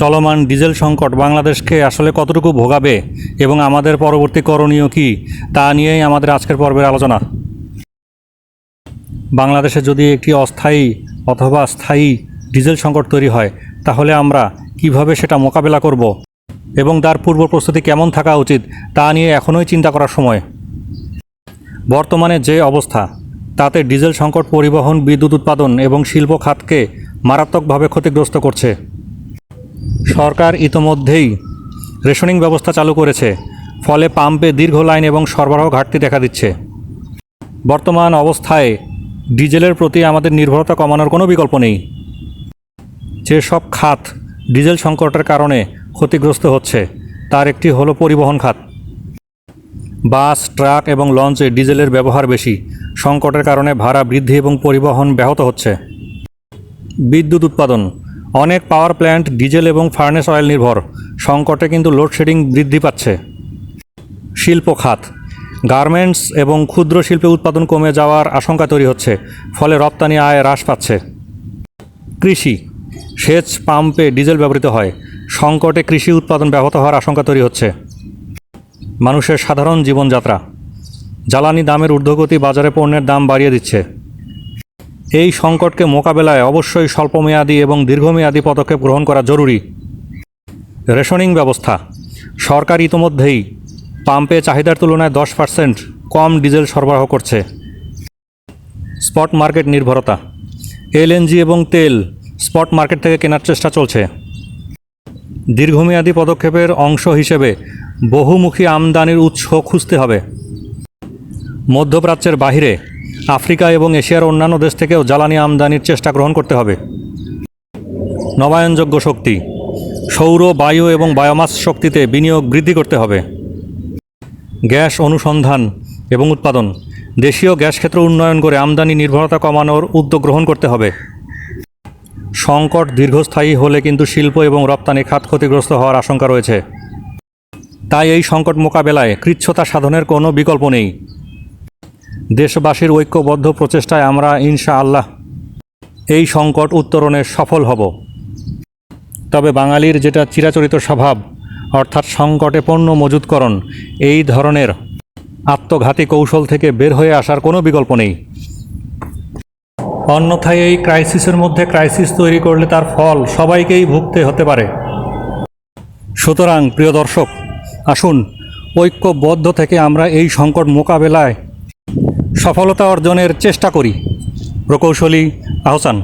চলমান ডিজেল সংকট বাংলাদেশকে আসলে কতটুকু ভোগাবে এবং আমাদের পরবর্তী করণীয় কী তা নিয়েই আমাদের আজকের পর্বের আলোচনা। বাংলাদেশে যদি একটি অস্থায়ী অথবা স্থায়ী ডিজেল সংকট তৈরি হয় তাহলে আমরা কিভাবে সেটা মোকাবেলা করব এবং তার পূর্ব প্রস্তুতি কেমন থাকা উচিত তা নিয়ে এখনোই চিন্তা করার সময়। বর্তমানে যে অবস্থা তাতে ডিজেল সংকট পরিবহন, বিদ্যুৎ উৎপাদন এবং শিল্প খাতকে মারাত্মকভাবে ক্ষতিগ্রস্ত করছে। সরকার ইতোমধ্যেই রেশনিং ব্যবস্থা চালু করেছে, ফলে পাম্পে দীর্ঘ লাইন এবং সরবরাহ ঘাটতি দেখা দিচ্ছে। বর্তমান অবস্থায় ডিজেলের প্রতি আমাদের নির্ভরতা কমানোর কোনো বিকল্প নেই। যেসব খাত ডিজেল সংকটের কারণে ক্ষতিগ্রস্ত হচ্ছে তার একটি হলো পরিবহন খাত। বাস, ট্রাক এবং লঞ্চে ডিজেলের ব্যবহার বেশি, সংকটের কারণে ভাড়া বৃদ্ধি এবং পরিবহন ব্যাহত হচ্ছে। বিদ্যুৎ উৎপাদন, অনেক পাওয়ার প্ল্যান্ট ডিজেল এবং ফার্নেস অয়েল নির্ভর, সংকটে কিন্তু লোডশেডিং বৃদ্ধি পাচ্ছে। শিল্প খাত, গার্মেন্টস এবং ক্ষুদ্র শিল্পে উৎপাদন কমে যাওয়ার আশঙ্কা তৈরি হচ্ছে, ফলে রপ্তানি আয় হ্রাস পাচ্ছে। কৃষি, সেচ পাম্পে ডিজেল ব্যবহৃত হয়, সংকটে কৃষি উৎপাদন ব্যাহত হওয়ার আশঙ্কা তৈরি হচ্ছে। মানুষের সাধারণ জীবনযাত্রা, জ্বালানি দামের ঊর্ধ্বগতি বাজারে পণ্যের দাম বাড়িয়ে দিচ্ছে। এই সংকটকে মোকাবেলায় অবশ্যই স্বল্পমেয়াদী এবং দীর্ঘমেয়াদী পদক্ষেপ গ্রহণ করা জরুরি। রেশনিং ব্যবস্থা, সরকার ইতোমধ্যেই পাম্পে চাহিদার তুলনায় 10% কম ডিজেল সরবরাহ করছে। স্পট মার্কেট নির্ভরতা, এলএনজি এবং তেল স্পট মার্কেট থেকে কেনার চেষ্টা চলছে। দীর্ঘমেয়াদী পদক্ষেপের অংশ হিসেবে বহুমুখী আমদানির উৎস খুঁজতে হবে। মধ্যপ্রাচ্যের বাহিরে আফ্রিকা এবং এশিয়ার অন্যান্য দেশ থেকেও জ্বালানি আমদানির চেষ্টা গ্রহণ করতে হবে। নবায়নযোগ্য শক্তি, সৌর, বায়ু এবং বায়োমাস শক্তিতে বিনিয়োগ বৃদ্ধি করতে হবে। গ্যাস অনুসন্ধান এবং উৎপাদন, দেশীয় গ্যাস ক্ষেত্র উন্নয়ন করে আমদানি নির্ভরতা কমানোর উদ্যোগ গ্রহণ করতে হবে। সংকট দীর্ঘস্থায়ী হলে কিন্তু শিল্প এবং রপ্তানি খাত ক্ষতিগ্রস্ত হওয়ার আশঙ্কা রয়েছে। তাই এই সংকট মোকাবেলায় কৃচ্ছ্রতা সাধনের কোনো বিকল্প নেই। দেশবাসীর ঐক্যবদ্ধ প্রচেষ্টায় আমরা ইনশাআল্লাহ এই সংকট উত্তরণে সফল হব। তবে বাঙালির যেটা চিরাচরিত স্বভাব, অর্থাৎ সংকটে পণ্য মজুতকরণ, এই ধরনের আত্মঘাতী কৌশল থেকে বের হয়ে আসার কোনো বিকল্প নেই। অন্যথায় এই ক্রাইসিসের মধ্যে ক্রাইসিস তৈরি করলে তার ফল সবাইকেই ভুগতে হতে পারে। সুতরাং প্রিয় দর্শক, আসুন ঐক্যবদ্ধ থেকে আমরা এই সংকট মোকাবেলায় সফলতা অর্জনের চেষ্টা করি। প্রকৌশলী আহসান।